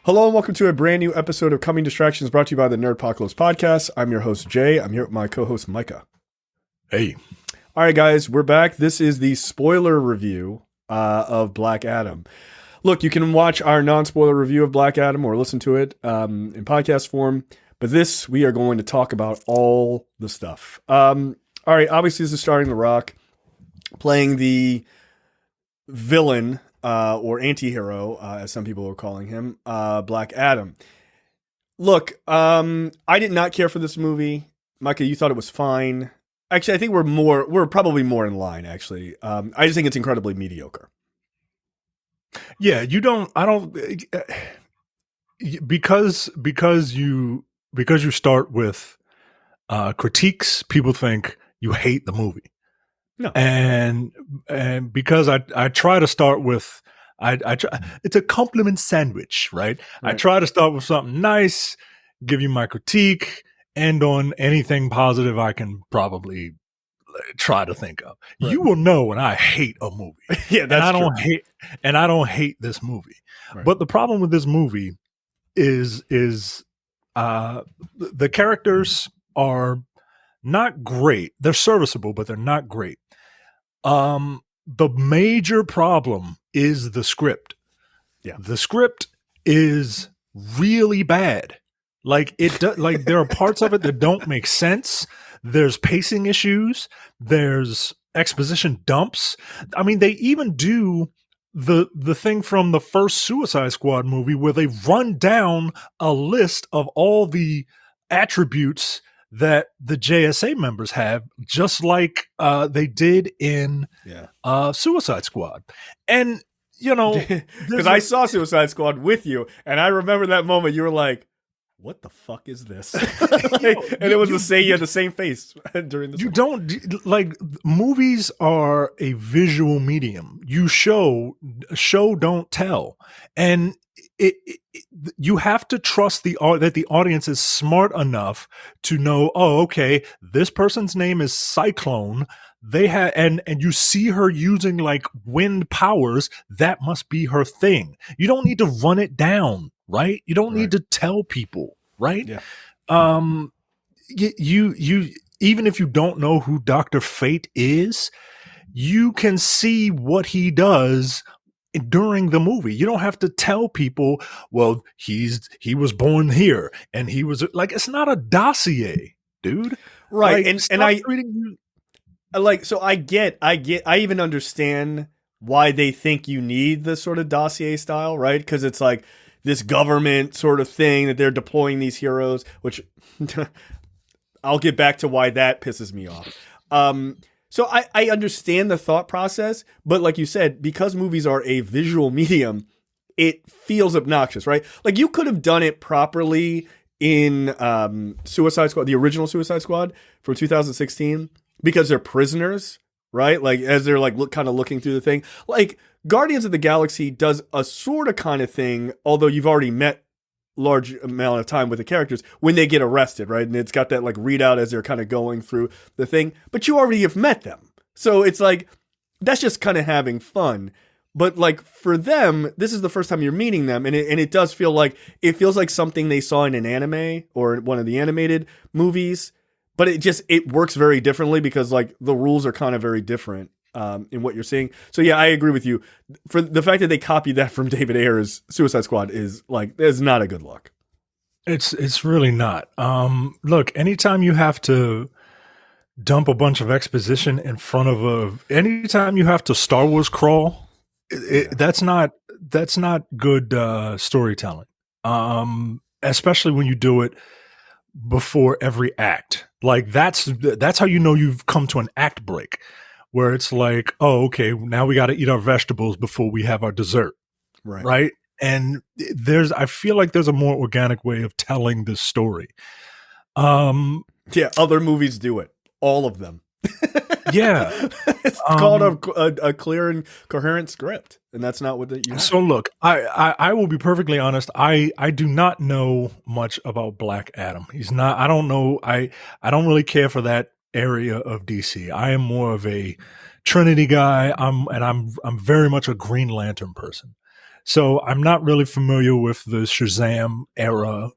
Hello and welcome to a brand new episode of Coming Distractions brought to you by the Nerdpocalypse Podcast. I'm your host, Jay. I'm here with my co-host, Micah. Hey. All right, guys, we're back. This is the spoiler review of Black Adam. Look, you can watch our non-spoiler review of Black Adam or listen to it in podcast form, but this, we are going to talk about all the stuff. All right, obviously this is starting The Rock, playing the villain, or anti-hero, as some people are calling him, Black Adam. Look, I did not care for this movie. Micah, you thought it was fine. Actually, I think we're probably more in line, actually. I just think it's incredibly mediocre. Yeah, because you start with critiques, people think you hate the movie. No. And because I try to start with it's a compliment sandwich, right? I try to start with something nice, give you my critique, end on anything positive I can probably try to think of. Right. You will know when I hate a movie. Yeah, that's true. I don't hate this movie. Right. But the problem with this movie is the characters are not great. They're serviceable, but they're not great. The major problem is the script. Yeah. The script is really bad. Like there are parts of it that don't make sense. There's pacing issues. There's exposition dumps. I mean, they even do the thing from the first Suicide Squad movie where they run down a list of all the attributes that the JSA members have, just like they did in Suicide Squad. And, you know, because I saw Suicide Squad with you, and I remember that moment you were like, what the fuck is this? And it was you had the same face during this. Movies are a visual medium. You show, don't tell. And you have to trust that the audience is smart enough to know, oh, okay, this person's name is Cyclone. They have, and you see her using like wind powers. That must be her thing. You don't need to run it down, right? You don't need to tell people, right? Yeah. You even if you don't know who Dr. Fate is, you can see what he does during the movie. You don't have to tell people, well, he was born here and he was like, it's not a dossier, dude. Right. Like, and I even understand why they think you need this sort of dossier style, right? Because it's like this government sort of thing that they're deploying these heroes, which I'll get back to why that pisses me off. So I understand the thought process, but like you said, because movies are a visual medium, it feels obnoxious, right? Like you could have done it properly in Suicide Squad, the original Suicide Squad from 2016, because they're prisoners, right? Like as they're like kind of looking through the thing. Like Guardians of the Galaxy does a sort of kind of thing, although you've already met large amount of time with the characters when they get arrested, right? And it's got that like readout as they're kind of going through the thing, but you already have met them. So it's like, that's just kind of having fun. But like for them, this is the first time you're meeting them. And it does feel like, it feels like something they saw in an anime or one of the animated movies, but it works very differently because like the rules are kind of very different in what you're seeing. So yeah, I agree with you. For the fact that they copied that from David Ayer's Suicide Squad is not a good look. It's really not. Look, anytime you have to dump a bunch of exposition in front of anytime you have to Star Wars crawl, that's not good storytelling. Especially when you do it before every act. Like that's how you know you've come to an act break, where it's like, oh, okay, now we got to eat our vegetables before we have our dessert. Right. And I feel like there's a more organic way of telling this story. Yeah. Other movies do it. All of them. Yeah. It's called a clear and coherent script. And that's not what you have. So look, I will be perfectly honest. I do not know much about Black Adam. I don't know. I don't really care for that area of DC. I am more of a Trinity guy. I'm very much a Green Lantern person. So I'm not really familiar with the Shazam era,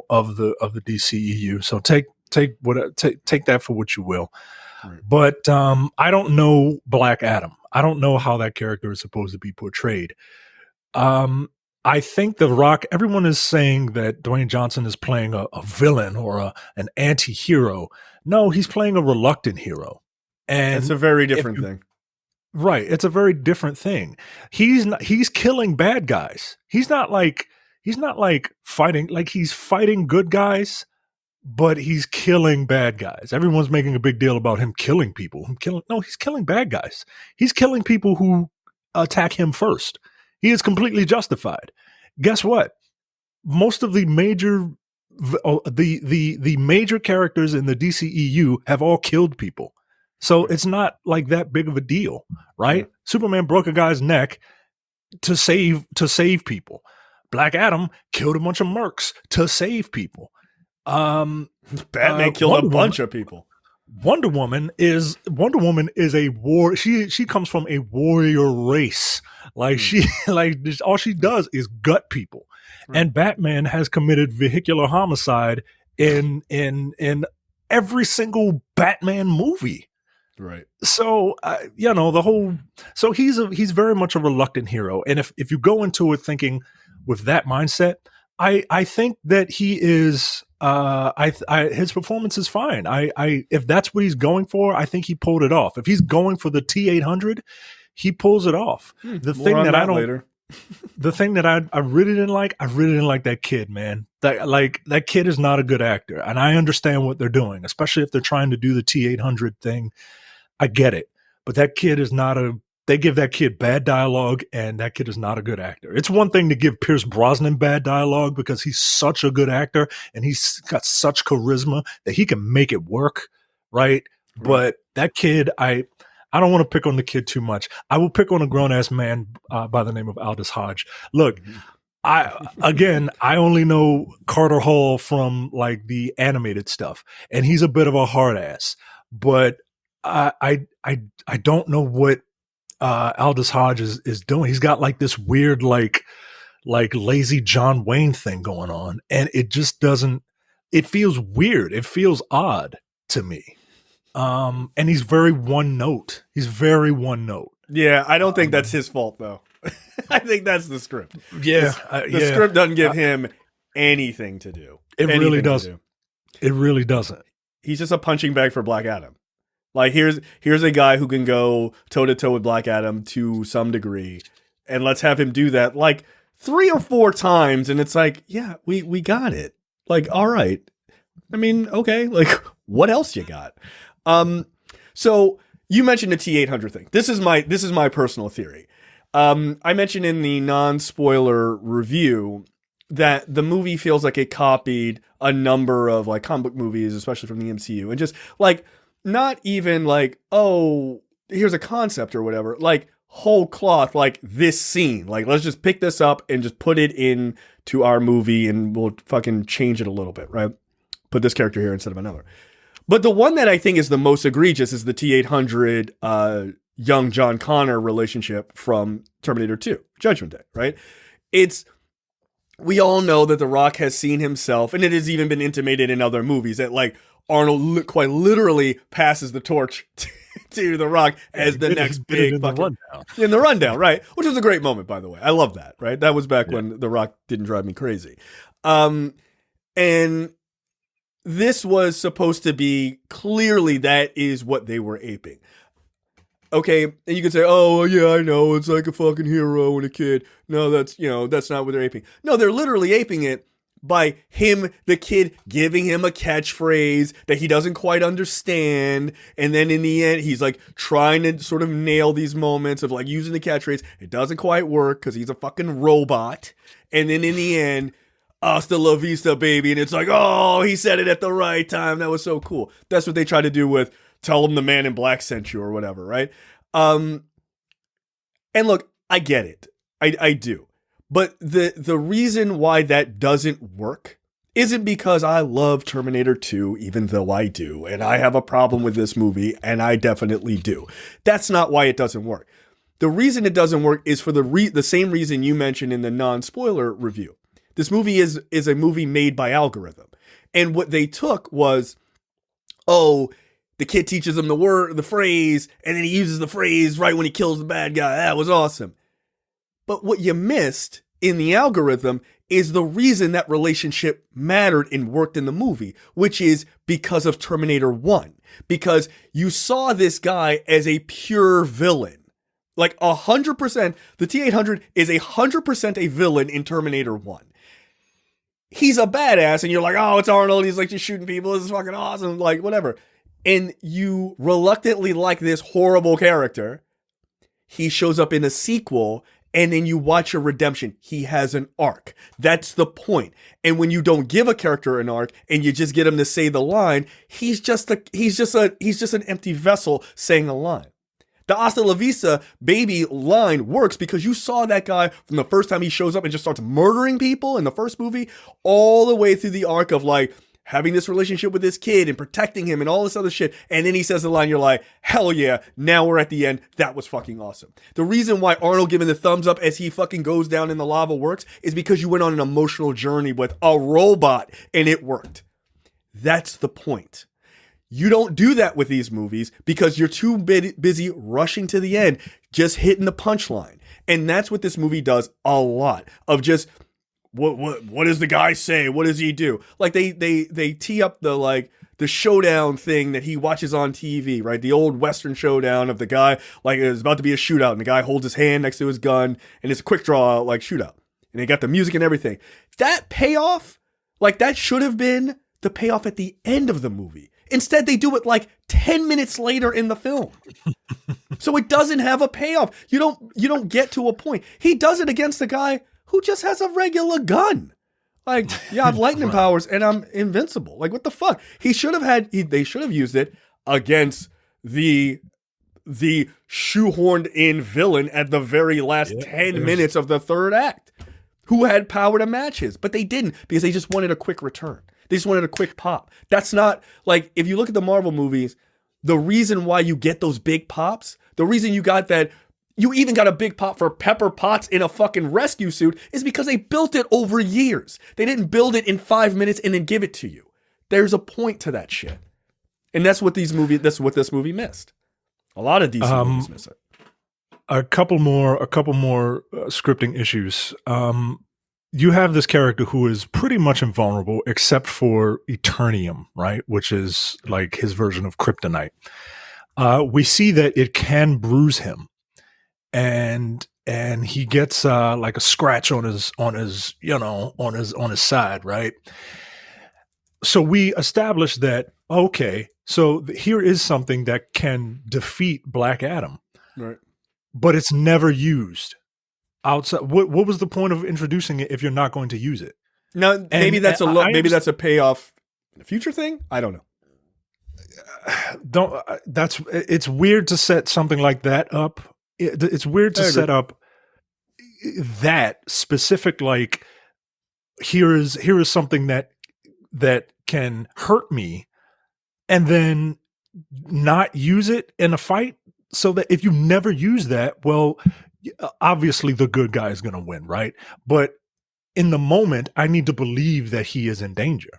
of the DCEU. So take that for what you will. Right. But I don't know Black Adam. I don't know how that character is supposed to be portrayed. I think The Rock, everyone is saying that Dwayne Johnson is playing a villain or an anti-hero. No, he's playing a reluctant hero. And it's a very different thing. Right. It's a very different thing. He's killing bad guys. He's not like fighting, like he's fighting good guys, but he's killing bad guys. Everyone's making a big deal about him killing people. No, he's killing bad guys. He's killing people who attack him first. He is completely justified. Guess what? Most of the major the major characters in the DCEU have all killed people. So it's not like that big of a deal, right? Yeah. Superman broke a guy's neck to save people. Black Adam killed a bunch of mercs to save people. Batman killed a bunch of people. Wonder Woman is a war. She comes from a warrior race. Like she all she does is gut people. Right. And Batman has committed vehicular homicide in every single Batman movie. Right. So so he's very much a reluctant hero. And if you go into it thinking with that mindset, I think that he is his performance is fine. If that's what he's going for, I think he pulled it off. If he's going for the T-800, he pulls it off. The thing that I don't later. The thing that I really didn't like, that kid, man. That kid is not a good actor. And I understand what they're doing, especially if they're trying to do the T-800 thing. I get it. But that kid is not they give that kid bad dialogue, and that kid is not a good actor. It's one thing to give Pierce Brosnan bad dialogue because he's such a good actor and he's got such charisma that he can make it work, right? But that kid, I don't want to pick on the kid too much. I will pick on a grown-ass man by the name of Aldous Hodge. Look, I only know Carter Hall from like the animated stuff, and he's a bit of a hard ass. But I don't know what Aldous Hodge is doing. He's got like this weird like lazy John Wayne thing going on, and it just doesn't. It feels weird. It feels odd to me. And he's very one note. Yeah, I don't think that's his fault though. I think that's the script. Yeah, the script doesn't give him anything to do. It really doesn't. It really doesn't. He's just a punching bag for Black Adam. Like here's a guy who can go toe to toe with Black Adam to some degree, and let's have him do that like 3 or 4 times, and it's like, yeah, we got it. Like, all right. I mean, okay. Like, what else you got? So you mentioned the T-800 thing. This is my personal theory. I mentioned in the non-spoiler review that the movie feels like it copied a number of like comic book movies, especially from the MCU, and just like not even like, oh, here's a concept or whatever, like whole cloth, like this scene, like let's just pick this up and just put it into our movie and we'll fucking change it a little bit, right? Put this character here instead of another. But the one that I think is the most egregious is the T-800 young John Connor relationship from Terminator 2, Judgment Day, right? We all know that The Rock has seen himself, and it has even been intimated in other movies, that like Arnold quite literally passes the torch to The Rock as the next big fucking in the rundown, right? Which was a great moment, by the way. I love that, right? That was back when The Rock didn't drive me crazy. And this was supposed to be clearly that is what they were aping. Okay, and you could say, oh, yeah, I know, it's like a fucking hero and a kid. No, that's not what they're aping. No, they're literally aping it by him, the kid, giving him a catchphrase that he doesn't quite understand. And then in the end, he's like trying to sort of nail these moments of like using the catchphrase. It doesn't quite work because he's a fucking robot. And then in the end, hasta la vista, baby. And it's like, oh, he said it at the right time. That was so cool. That's what they try to do with Tell Him the Man in Black sent you or whatever, right? And look, I get it. I do. But the reason why that doesn't work isn't because I love Terminator 2, even though I do. And I have a problem with this movie, and I definitely do. That's not why it doesn't work. The reason it doesn't work is for the same reason you mentioned in the non-spoiler review. This movie is a movie made by algorithm. And what they took was, oh, the kid teaches him the phrase, and then he uses the phrase right when he kills the bad guy. That was awesome. But what you missed in the algorithm is the reason that relationship mattered and worked in the movie, which is because of Terminator 1. Because you saw this guy as a pure villain. Like 100%, the T-800 is 100% a villain in Terminator 1. He's a badass, and you're like, oh, it's Arnold. He's like just shooting people. This is fucking awesome. Like, whatever. And you reluctantly like this horrible character. He shows up in a sequel, and then you watch a redemption. He has an arc. That's the point. And when you don't give a character an arc, and you just get him to say the line, he's just an empty vessel saying a line. The Hasta la Vista baby line works because you saw that guy from the first time he shows up and just starts murdering people in the first movie, all the way through the arc of like having this relationship with this kid and protecting him and all this other shit. And then he says the line, you're like, hell yeah, now we're at the end. That was fucking awesome. The reason why Arnold giving the thumbs up as he fucking goes down in the lava works is because you went on an emotional journey with a robot and it worked. That's the point. You don't do that with these movies because you're too busy rushing to the end, just hitting the punchline. And that's what this movie does a lot of just, what does the guy say? What does he do? Like they tee up the showdown thing that he watches on TV, right? The old Western showdown of the guy, like it's about to be a shootout and the guy holds his hand next to his gun and it's a quick draw, like shootout. And they got the music and everything. That payoff, like that should have been the payoff at the end of the movie. Instead, they do it like 10 minutes later in the film. So it doesn't have a payoff. You don't get to a point. He does it against a guy who just has a regular gun. Like, yeah, I have lightning powers and I'm invincible. Like, what the fuck? They should have used it against the shoehorned in villain at the very last 10 minutes of the third act, who had power to match his. But they didn't because they just wanted a quick return. They just wanted a quick pop. That's not, like, if you look at the Marvel movies, the reason why you get those big pops, the reason you got that, you even got a big pop for Pepper Potts in a fucking rescue suit is because they built it over years. They didn't build it in 5 minutes and then give it to you. There's a point to that shit. And that's what this movie missed. A lot of DC movies miss it. A couple more scripting issues. You have this character who is pretty much invulnerable except for Eternium, right? Which is like his version of kryptonite. We see that it can bruise him, and he gets like a scratch on his side, right? So we establish that, okay, so here is something that can defeat Black Adam, right? But it's never used. Outside, what was the point of introducing it if you're not going to use it? Now, maybe that's a payoff in the future thing. I don't know. It's weird to set something like that up. It's weird to set up that specific, like, here is something that can hurt me, and then not use it in a fight, so that if you never use that, well, obviously the good guy is going to win, right? But in the moment, I need to believe that he is in danger,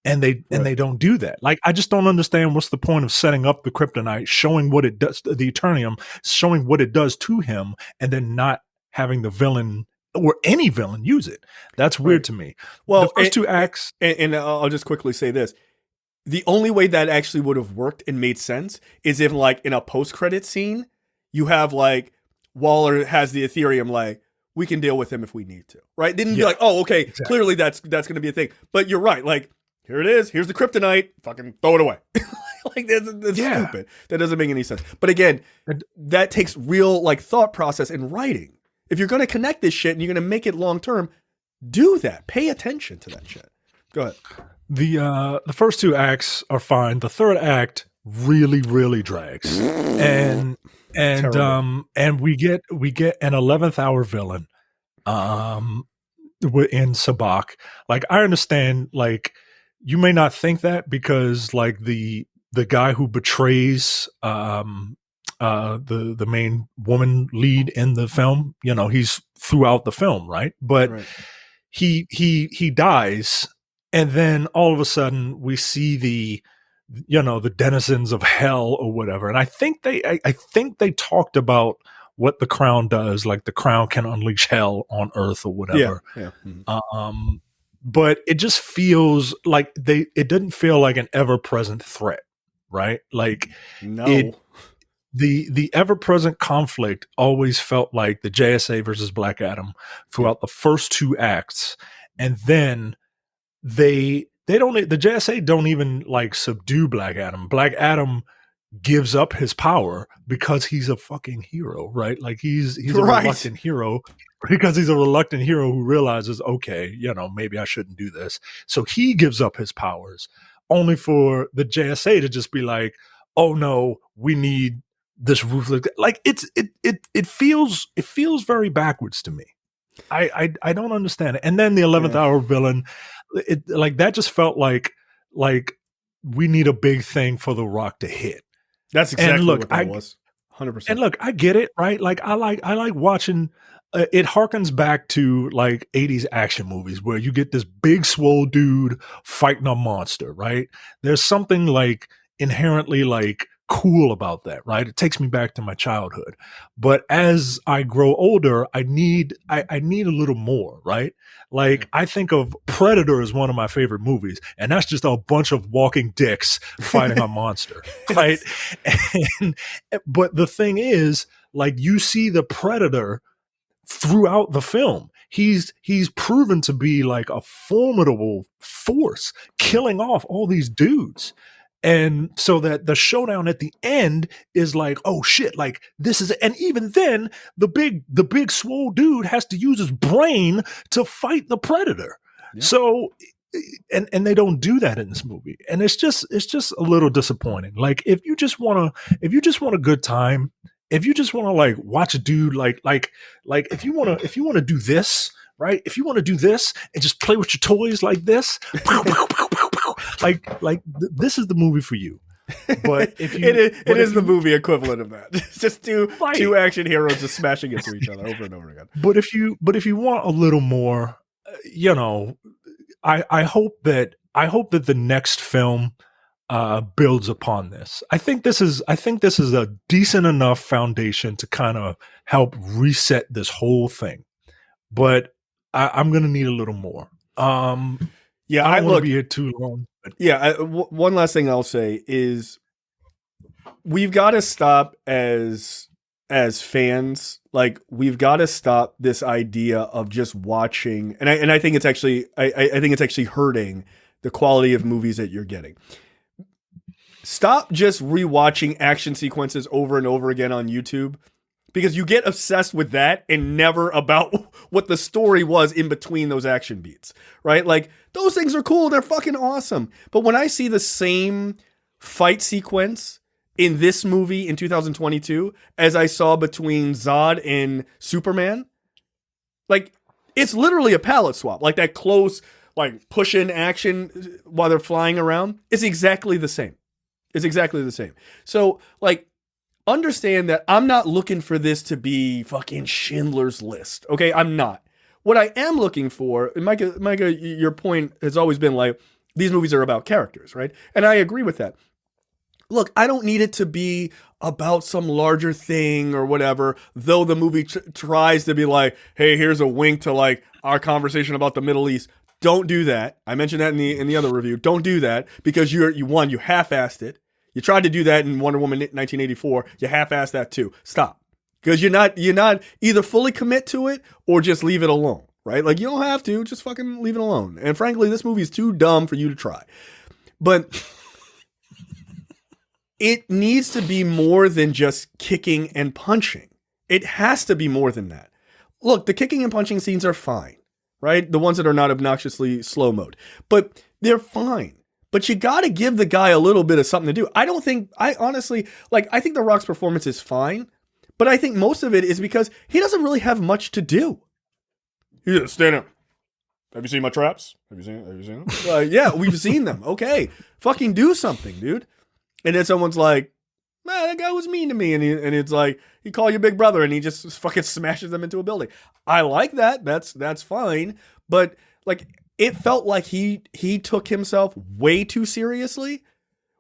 and they don't do that. Like, I just don't understand what's the point of setting up the kryptonite, showing what it does, the Eternium, showing what it does to him, and then not having the villain or any villain use it. That's weird to me. Well, the first two acts, and I'll just quickly say this: the only way that actually would have worked and made sense is if, like, in a post-credit scene, you have like Waller has the Ethereum, like, we can deal with him if we need to, right? Didn't be like, oh, okay, exactly. Clearly that's going to be a thing. But you're right, like, here it is, here's the kryptonite, fucking throw it away. Like, that's stupid. That doesn't make any sense. But again, that takes real, like, thought process and writing. If you're going to connect this shit and you're going to make it long term, do that. Pay attention to that shit. Go ahead. The first two acts are fine. The third act really, really drags, and we get an 11th hour villain, in Sabak. Like, I understand, like, you may not think that because, like, the guy who betrays the main woman lead in the film. You know, he's throughout the film, right? But Right. he dies, and then all of a sudden we see the denizens of hell or whatever. And I think they talked about what the crown does, like the crown can unleash hell on earth or whatever. Yeah. Mm-hmm. But it just feels like it didn't feel like an ever-present threat, right? Like No. The ever-present conflict always felt like the JSA versus Black Adam throughout the first two acts, and then the JSA don't even like subdue Black Adam. Black Adam gives up his power because he's a fucking hero, right? Like he's a reluctant hero, because he's a reluctant hero who realizes, okay, maybe I shouldn't do this. So he gives up his powers, only for the JSA to just be like, oh no, we need this ruthless. Like it feels very backwards to me. I don't understand it. And then the 11th hour villain, like that just felt like we need a big thing for The Rock to hit. That's exactly what that was. 100%. And look, I get it, right? Like I like watching. It harkens back to like 80s action movies where you get this big swole dude fighting a monster, right? There's something like inherently like cool about that, right? It takes me back to my childhood. But as I grow older, I need a little more, right? Like I think of Predator as one of my favorite movies, and that's just a bunch of walking dicks fighting a monster, right? But the thing is, like you see the Predator throughout the film. He's proven to be like a formidable force, killing off all these dudes. And so that the showdown at the end is like, oh shit, like this is, and even then the big swole dude has to use his brain to fight the Predator. Yeah. So, and they don't do that in this movie. And it's just a little disappointing. Like if you just want a good time, if you just want to like watch a dude, like if you want to do this, right? If you want to do this and just play with your toys like this, this is the movie for you. But if you, it is the movie equivalent of that. It's just two action heroes just smashing into each other over and over again. But if you want a little more, I hope that the next film builds upon this. I think this is a decent enough foundation to kind of help reset this whole thing. But I'm going to need a little more. Yeah, I don't want to be here too long. But. Yeah, one last thing I'll say is we've got to stop as fans. Like we've got to stop this idea of just watching, and I think it's actually I think it's actually hurting the quality of movies that you're getting. Stop just rewatching action sequences over and over again on YouTube, because you get obsessed with that and never about what the story was in between those action beats, right? Like those things are cool. They're fucking awesome. But when I see the same fight sequence in this movie in 2022 as I saw between Zod and Superman, like it's literally a palette swap. Like that close, like push in action while they're flying around. It's exactly the same. It's exactly the same. So like, understand that I'm not looking for this to be fucking Schindler's List. Okay, I'm not. What I am looking for, and Micah, your point has always been like, these movies are about characters, right? And I agree with that. Look, I don't need it to be about some larger thing or whatever, though the movie tries to be like, hey, here's a wink to like our conversation about the Middle East. Don't do that. I mentioned that in the other review. Don't do that, because you half-assed it. You tried to do that in Wonder Woman 1984. You half-assed that too. Stop. Because you're not either fully commit to it or just leave it alone, right? Like you don't have to, just fucking leave it alone. And frankly, this movie is too dumb for you to try. But it needs to be more than just kicking and punching. It has to be more than that. Look, the kicking and punching scenes are fine, right? The ones that are not obnoxiously slow mode. But they're fine. But you got to give the guy a little bit of something to do. I think The Rock's performance is fine, but I think most of it is because he doesn't really have much to do. He just stand up. Have you seen my traps? Have you seen them? Yeah, we've seen them. Okay. Fucking do something, dude. And then someone's like, man, that guy was mean to me, and it's like he called you big brother, and he just fucking smashes them into a building. I like that. That's fine, but like it felt like he took himself way too seriously.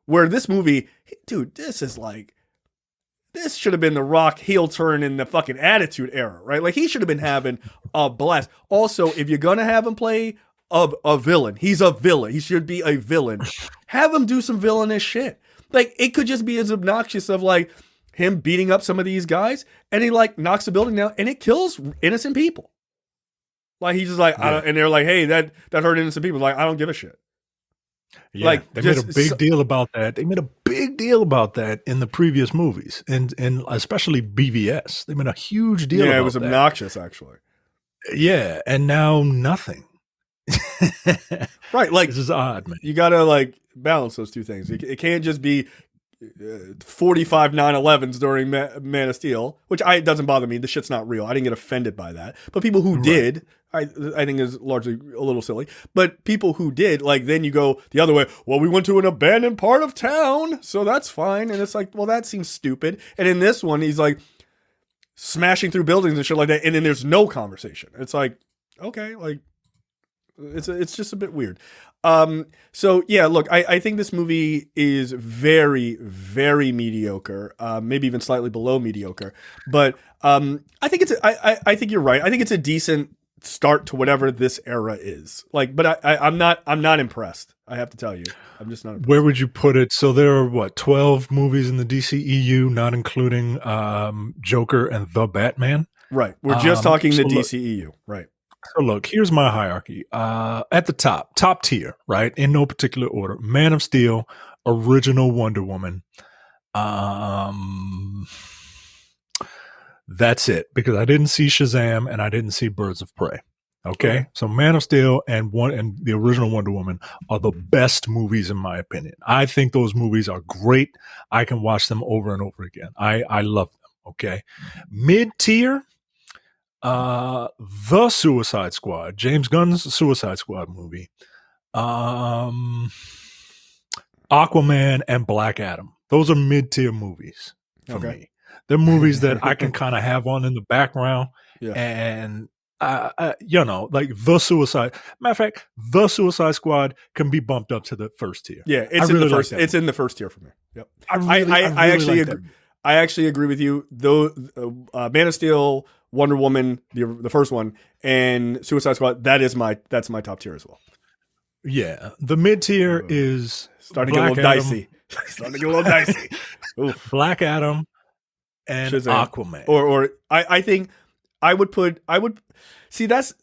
Where this movie, dude, this should have been the Rock heel turn in the fucking Attitude Era, right? Like he should have been having a blast. Also, if you're gonna have him play a villain, he's a villain. He should be a villain. Have him do some villainous shit. Like it could just be as obnoxious of like him beating up some of these guys, and he like knocks the building down, and it kills innocent people. Like he's just like, I don't, and they're like, hey, that hurt innocent people. Like I don't give a shit. Yeah, like they made a big deal about that. They made a big deal about that in the previous movies, and especially BVS. They made a huge deal. Yeah, it was obnoxious, actually. Yeah, and now nothing. Right, like this is odd, man. You gotta like balance those two things. It can't just be 45 9/11s during Man of Steel, which it doesn't bother me. The shit's not real. I didn't get offended by that, but people who did, I think is largely a little silly. But people who did, like, then you go the other way. Well, we went to an abandoned part of town, so that's fine. And it's like, well, that seems stupid. And in this one, he's like smashing through buildings and shit like that, and then there's no conversation. It's like, okay, like it's just a bit weird. So yeah, look, I think this movie is very, very mediocre, maybe even slightly below mediocre, but, I think I think you're right. I think it's a decent start to whatever this era is like, but I'm not impressed. I have to tell you, I'm just not impressed. Where would you put it? So there are what, 12 movies in the DCEU, not including, Joker and the Batman. Right. We're just talking the DCEU. Right. So look, here's my hierarchy. At the top tier, right? In no particular order. Man of Steel, original Wonder Woman. That's it, because I didn't see Shazam and I didn't see Birds of Prey. Okay? So Man of Steel and the original Wonder Woman are the best movies in my opinion. I think those movies are great. I can watch them over and over again. I love them. Okay? Mid-tier, the Suicide Squad, James Gunn's Suicide Squad movie, Aquaman and Black Adam. Those are mid-tier movies for me. They're movies that I can kind of have on in the background, and like the Suicide. Matter of fact, the Suicide Squad can be bumped up to the first tier. Yeah, it's in the first. It's in the first tier for me. Yep. I actually agree. I actually agree with you. Though Man of Steel, Wonder Woman, the first one, and Suicide Squad, that's my top tier as well. Yeah, the mid tier is starting to get a little dicey. Starting to get a little dicey. Black Adam and Shazam. Aquaman. Or I think I would see that's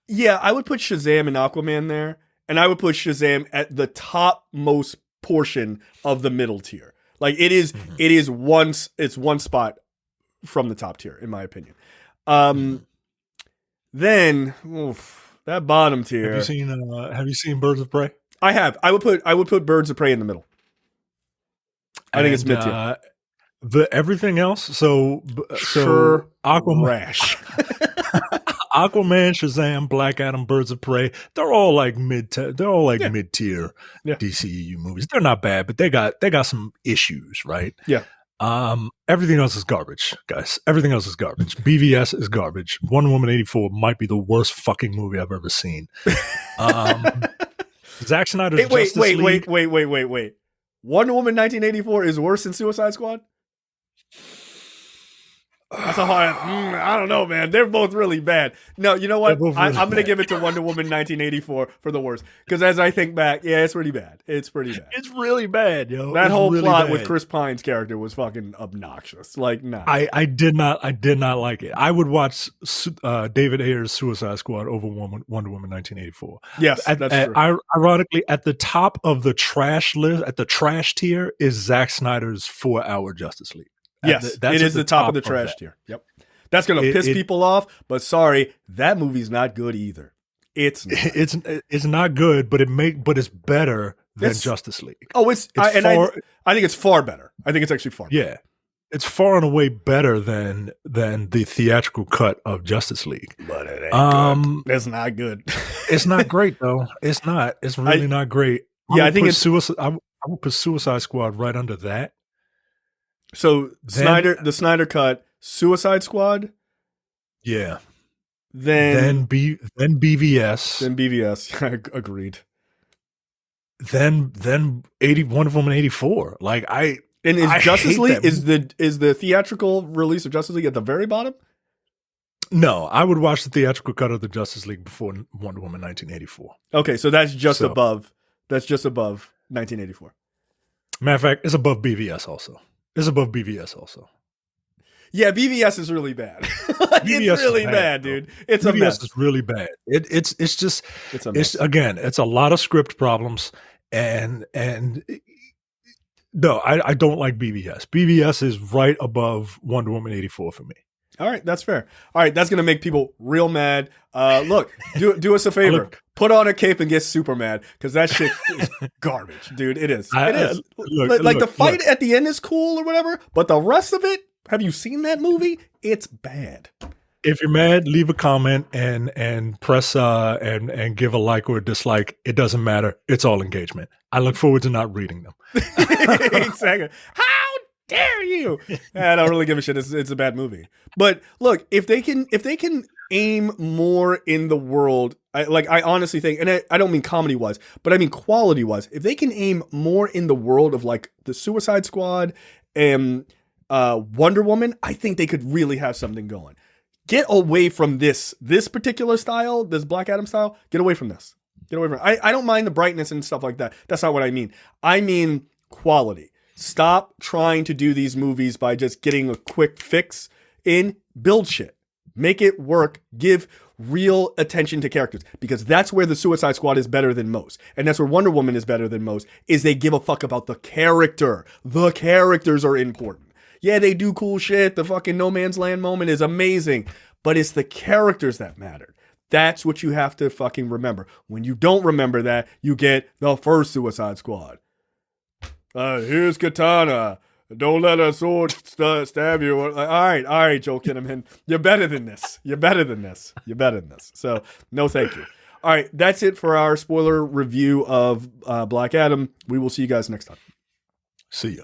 I would put Shazam and Aquaman there, and I would put Shazam at the topmost portion of the middle tier. Like it's one spot from the top tier, in my opinion. Then that bottom tier. Have you seen Birds of Prey? I have. I would put Birds of Prey in the middle. I think it's mid tier. The everything else. So Aquaman, Rash. Aquaman, Shazam, Black Adam, Birds of Prey. They're all like mid tier DCEU movies. They're not bad, but they got some issues, right? Yeah. Everything else is garbage, guys. Everything else is garbage. BVS is garbage. Wonder Woman 84 might be the worst fucking movie I've ever seen. Zack Snyder's Justice League. Wait. Wonder Woman 1984 is worse than Suicide Squad? That's a hard. I don't know, man. They're both really bad. No, you know what? I'm going to give it to Wonder Woman 1984 for the worst. Because as I think back, it's pretty bad. It's pretty bad. It's really bad, yo. That whole really plot with Chris Pine's character was fucking obnoxious. Like, nah. I did not like it. I would watch David Ayer's Suicide Squad over Wonder Woman 1984. Yes, that's true. Ironically, at the top of the trash list, at the trash tier, is Zack Snyder's 4-hour Justice League. Yes, it is the top of the trash tier. Yep. That's going to piss people off, but sorry, that movie's not good either. It's not. It's not good, but it's better than Justice League. Oh, I think it's far better. I think it's actually far better. Yeah. It's far and away better than the theatrical cut of Justice League. But it ain't good. It's not good. It's not great though. It's not. It's really not great. I think it's Suicide. I would put Suicide Squad right under that. So Then, the Snyder Cut, Suicide Squad, yeah. then Then BVS. then BVS. Agreed. Then 80 Wonder Woman 84. Like And is I Justice hate League that is the theatrical release of Justice League at the very bottom? No, I would watch the theatrical cut of the Justice League before Wonder Woman 1984. Okay, so that's just So- above. That's just above 1984. Matter of fact, it's above BVS also. It's above BVS also. Yeah, BVS is really bad. Like, BVS it's really is bad, bro. dude. It's a BVS mess. is really bad. It's just It's a mess. it's a lot of script problems and no, I don't like BVS. BVS is right above Wonder Woman 84 for me. All right, that's fair. All right, that's gonna make people real mad. Look, do us a favor. Look. Put on a cape and get super mad because that shit is garbage, dude. It is. It is. Look, Like the fight at the end is cool or whatever, but the rest of it. Have you seen that movie? It's bad. If you're mad, leave a comment and press and give a like or a dislike. It doesn't matter. It's all engagement. I look forward to not reading them. Exactly. How dare you? I don't really give a shit. It's a bad movie. But look, if they can aim more in the world, I honestly think, and I don't mean comedy wise, but I mean quality wise. If they can aim more in the world of like the Suicide Squad and Wonder Woman, I think they could really have something going. Get away from this particular style, this Black Adam style. Get away from this. Get away from it. I don't mind the brightness and stuff like that. That's not what I mean. I mean quality. Stop trying to do these movies by just getting a quick fix in. Build shit. Make it work. Give real attention to characters, because that's where the Suicide Squad is better than most. And that's where Wonder Woman is better than most, is they give a fuck about the character. The characters are important. Yeah, they do cool shit. The fucking No Man's Land moment is amazing, but it's the characters that matter. That's what you have to fucking remember. When you don't remember that, you get the first Suicide Squad. Here's Katana. Don't let a sword stab you. All right, Joel Kinnaman. You're better than this. You're better than this. You're better than this. So, no thank you. All right, that's it for our spoiler review of Black Adam. We will see you guys next time. See ya.